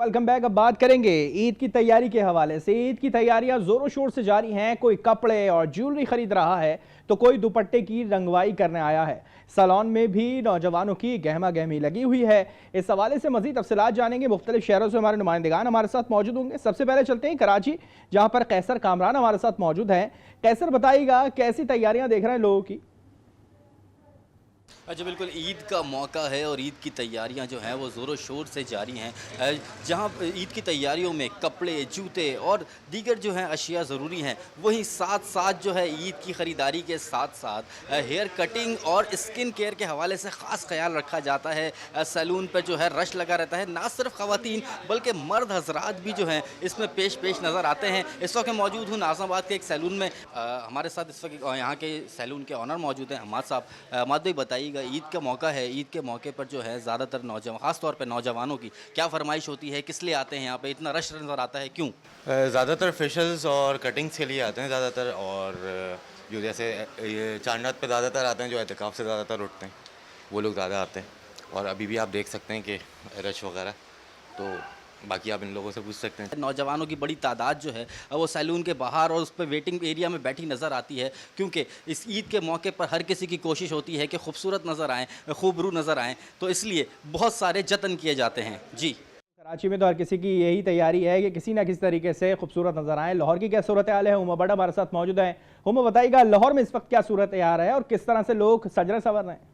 Welcome back. अब बात करेंगे ईद की तैयारी के हवाले से। ईद की तैयारियां जोरों शोर से जारी हैं। कोई कपड़े और ज्वेलरी खरीद रहा है तो कोई दुपट्टे की रंगवाई करने आया है। सैलून में भी नौजवानों की गहमा गहमी लगी हुई है। इस हवाले से मजीद तफसीलात जानेंगे। मुख्तलिफ शहरों से हमारे नुमाइंदगान हमारे साथ मौजूद होंगे। सबसे पहले चलते हैं कराची, जहां पर कैसर कामरान हमारे साथ मौजूद हैं। कैसर, बताइएगा कैसी तैयारियां देख रहे हैं लोगों की? अच्छा, बिल्कुल ईद का मौका है और ईद की तैयारियां जो हैं वो ज़ोरों शोर से जारी हैं। जहां ईद की तैयारियों में कपड़े, जूते और दीगर जो हैं अशिया ज़रूरी हैं, वहीं साथ साथ जो है ईद की ख़रीदारी के साथ साथ हेयर कटिंग और स्किन केयर के हवाले से ख़ास ख्याल रखा जाता है। सैलून पर जो है रश लगा रहता है। ना सिर्फ ख़वातीन बल्कि मर्द हजरात भी जो हैं इसमें पेश नज़र आते हैं। इस वक्त मैं मौजूद हूँ नाज़माबाद के एक सैलून में। हमारे साथ इस वक्त यहाँ के सैलून के ऑनर मौजूद हैं, हमाद साहब। हमाद भाई, बताइएगा ईद का मौका है, ईद के मौके पर जो है ज़्यादातर नौजवान, ख़ास तौर पर नौजवानों की क्या फरमाइश होती है? किस लिए आते हैं यहाँ पे? इतना रश नज़र आता है, क्यों? ज़्यादातर फेशियल्स और कटिंग्स के लिए आते हैं ज़्यादातर। और जो जैसे ये चांद पे ज़्यादातर आते हैं, जो एहतिकाफ से ज़्यादातर उठते हैं, वो लोग ज़्यादा आते हैं। और अभी भी आप देख सकते हैं कि रश वगैरह, तो बाकी आप इन लोगों से पूछ सकते हैं। नौजवानों की बड़ी तादाद जो है वो सैलून के बाहर और उस पर वेटिंग एरिया में बैठी नज़र आती है, क्योंकि इस ईद के मौके पर हर किसी की कोशिश होती है कि खूबसूरत नज़र आएँ, खूबरू नज़र आएँ, तो इसलिए बहुत सारे जतन किए जाते हैं। जी, कराची में तो हर किसी की यही तैयारी है कि किसी ना किसी तरीके से खूबसूरत नजर आए। लाहौर की क्या सूरत हाल है? हुमा बड़ा हमारे साथ मौजूद है। हुमा, बताइएगा लाहौर में इस वक्त क्या सूरत हाल है और किस तरह से लोग सज रहे संवर रहे हैं?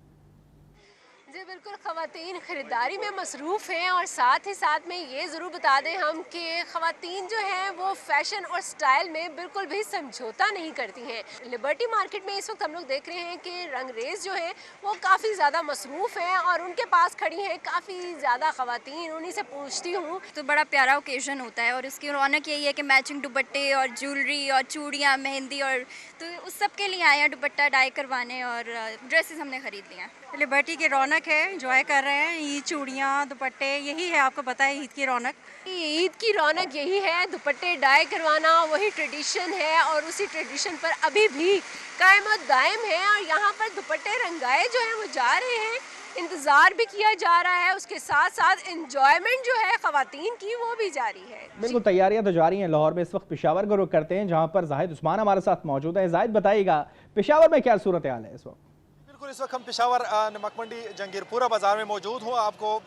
जी बिल्कुल, ख़वातीन ख़रीदारी में मसरूफ़ हैं और साथ ही साथ में ये ज़रूर बता दें हम कि ख़वातीन जो हैं वो फ़ैशन और स्टाइल में बिल्कुल भी समझौता नहीं करती हैं। लिबर्टी मार्केट में इस वक्त हम लोग देख रहे हैं कि रंगरेज़ जो हैं वो काफ़ी ज़्यादा मसरूफ़ हैं और उनके पास खड़ी हैं काफ़ी ज़्यादा ख़वातीन। उन्हीं से पूछती हूँ। तो बड़ा प्यारा ओकेज़न होता है और इसकी रौनक यही है कि मैचिंग दुपट्टे और ज्वेलरी और चूड़ियाँ, मेहंदी, और तो उस सब के लिए आए हैं दुपट्टा डाई करवाने और ड्रेसेस हमने ख़रीद लिए हैं। लिबर्टी की रौनक है, एंजॉय कर रहे हैं। ईद, चूड़ियाँ, दुपट्टे, यही है, आपको पता है ईद की रौनक। ईद की रौनक यही है, दुपट्टे डाई करवाना वही ट्रेडिशन है और उसी ट्रेडिशन पर अभी भी कायम और दायम है। और यहाँ पर दुपट्टे रंगाए जो हैं वो जा रहे हैं, इंतज़ार भी किया जा रहा है, उसके साथ साथ इंजॉयमेंट जो है ख़वातीन की वो भी जारी है। बिल्कुल, तैयारियां तो जारी हैं। लाहौर में इस वक्त पेशावर का रुख करते हैं, जहां पर जाहिद उस्मान हमारे साथ मौजूद है। जाहिद, बताइएगा पेशावर में क्या सूरत हाल है इस वक्त? बिल्कुल, इस वक्त हम पेशावर नमक मंडी जंगीरपुरा बाज़ार में मौजूद हूँ। आपको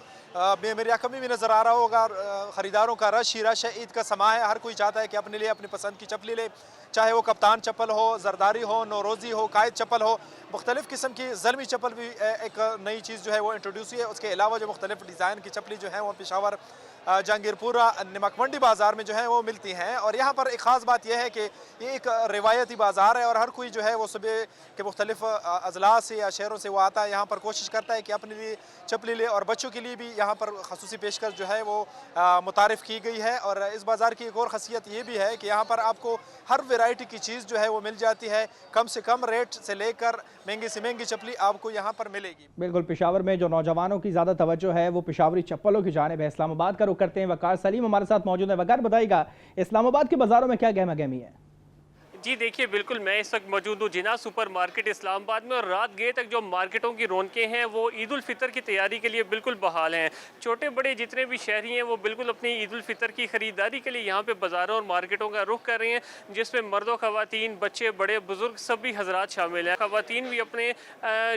मेरी आंखों में भी नज़र आ रहा होगा, ख़रीदारों का रश ही रश है। ईद का समा है, हर कोई चाहता है कि अपने लिए अपनी पसंद की चप्पली ले, चाहे वो कप्तान चप्पल हो, जरदारी हो, नौरोज़ी हो, कायद चप्पल हो। मुख्तलिफ़ किस्म की ज़ल्मी चप्पल भी एक नई चीज़ जो है वो इंट्रोड्यूस हुई है। उसके अलावा जो मुख्तलिफ़ डिज़ाइन की चप्पली जो है वो पेशावर जहांगीरपुरा नमक मंडी बाज़ार में जो है वो मिलती हैं। और यहाँ पर एक ख़ास बात यह है कि ये एक रिवायती बाज़ार है और हर कोई जो है वो सुबह के मुख्तलिफ़ अजलास से या शहरों से वो आता है, यहाँ पर कोशिश करता है कि अपने लिए चप्पली ले। और बच्चों के लिए भी यहाँ पर खसूसी पेशकश जो है वो मुतारिफ़ की गई है। और इस बाज़ार की एक और ख़ासियत ये भी है कि यहाँ पर आपको हर वैरायटी की चीज़ जो है वो मिल जाती है। कम से कम रेट से लेकर महंगी से महंगी चप्पली आपको यहाँ पर मिलेगी। बिल्कुल, पेशावर में जो नौजवानों की ज़्यादा तवज्जो है वो पेशावरी चप्पलों की जानिब है। इस्लामाबाद का रुख करते हैं। वकार सलीम हमारे साथ मौजूद है। वकार, बताइएगा इस्लामाबाद के बाज़ारों में क्या गहमा गहमी है? जी देखिए, बिल्कुल मैं इस वक्त मौजूद हूँ जिना सुपर मार्केट इस्लामाबाद में और रात गए तक जो मार्केटों की रौनकें हैं वो ईद उल फितर की तैयारी के लिए बिल्कुल बहाल हैं। छोटे बड़े जितने भी शहरी हैं वो बिल्कुल अपनी ईद उल फितर की ख़रीदारी के लिए यहाँ पे बाज़ारों और मार्केटों का रुख कर रहे हैं, जिसमें मर्दों, ख़वातीन, बच्चे, बड़े बुज़ुर्ग सभी हजरात शामिल हैं। ख़वातीन भी अपने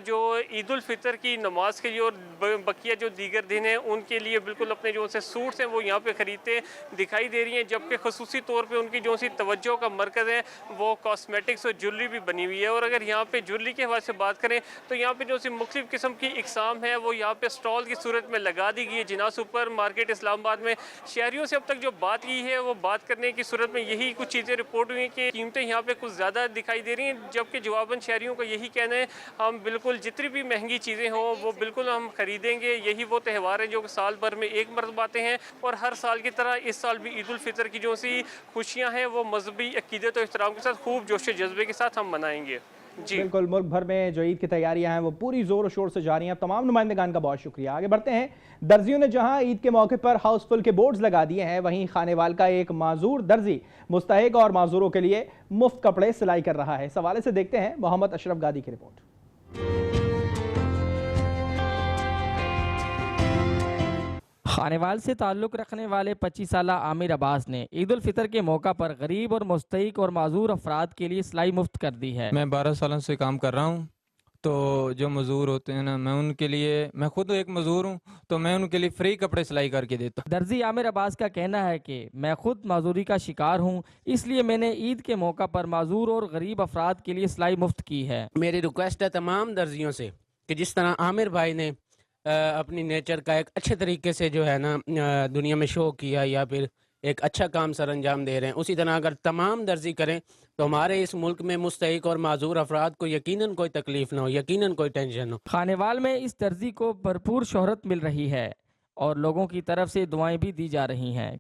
जो ईद उल फितर की नमाज के लिए और बकिया जो दीगर दिन हैं उनके लिए बिल्कुल अपने जो से सूट्स हैं वो यहाँ पर ख़रीदते दिखाई दे रही हैं। जबकि खसूसी तौर पर उनकी जो सी तवज्जो का मरकज़ है वो कॉस्मेटिक्स और ज्वेलरी भी बनी हुई है। और अगर यहाँ पे ज्वेलरी के हवाले से बात करें तो यहाँ पे जो सी मुख्तलिफ किस्म की इकसाम है वो यहाँ पे स्टॉल की सूरत में लगा दी गई है। जिना सुपर मार्केट इस्लामाबाद में शहरियों से अब तक जो बात की है वो बात करने की सूरत में यही कुछ चीज़ें रिपोर्ट हुई हैं कि कीमतें यहाँ पे कुछ ज़्यादा दिखाई दे रही हैं, जबकि जवाबन शहरियों का यही कहना है हम बिल्कुल जितनी भी महंगी चीज़ें हों वो बिल्कुल हम खरीदेंगे। यही वो त्यौहार है जो साल भर में एक मरतबा आते हैं और हर साल की तरह इस साल भी ईद उल फितर की जो सी खुशियाँ हैं वो मजहबी अकीदत और एहतराम के साथ खूब जोश जज्बे के साथ हम मनाएंगे। जी बिल्कुल, मुल्क भर में जो ईद की तैयारियां हैं वो पूरी जोर शोर से जारी हैं। तमाम नुमाइंदगान का बहुत शुक्रिया। आगे बढ़ते हैं। दर्जियों ने जहां ईद के मौके पर हाउसफुल के बोर्ड्स लगा दिए हैं, वहीं खानेवाल का एक माजूर दर्जी मुस्तहिक और माजूरों के लिए मुफ्त कपड़े सिलाई कर रहा है। इस हवाले से देखते हैं मोहम्मद अशरफ गादी की रिपोर्ट। खानेवाल से ताल्लुक़ रखने वाले 25 साला आमिर अब्बास ने ईद उल फितर के मौका पर गरीब और मुस्तहिक और माजूर अफराद के लिए सिलाई मुफ्त कर दी है। मैं 12 सालों से काम कर रहा हूँ, तो जो मज़दूर होते हैं ना, मैं उनके लिए, मैं खुद एक मज़दूर हूँ, तो मैं उनके लिए फ्री कपड़े सिलाई करके देता हूँ। दर्जी आमिर अब्बास का कहना है कि मैं खुद माजूरी का शिकार हूँ, इसलिए मैंने ईद के मौका पर माजूर और गरीब अफराद के लिए सिलाई मुफ्त की है। मेरी रिक्वेस्ट है तमाम दर्जियों से कि जिस तरह आमिर भाई ने अपनी नेचर का एक अच्छे तरीके से जो है ना दुनिया में शो किया या फिर एक अच्छा काम सर अंजाम दे रहे हैं, उसी तरह अगर तमाम दर्जी करें तो हमारे इस मुल्क में मुस्तहिक और माजूर अफराद को यकीनन कोई तकलीफ ना हो, यकीनन कोई टेंशन हो। खानेवाल में इस दर्जी को भरपूर शोहरत मिल रही है और लोगों की तरफ से दुआएं भी दी जा रही हैं।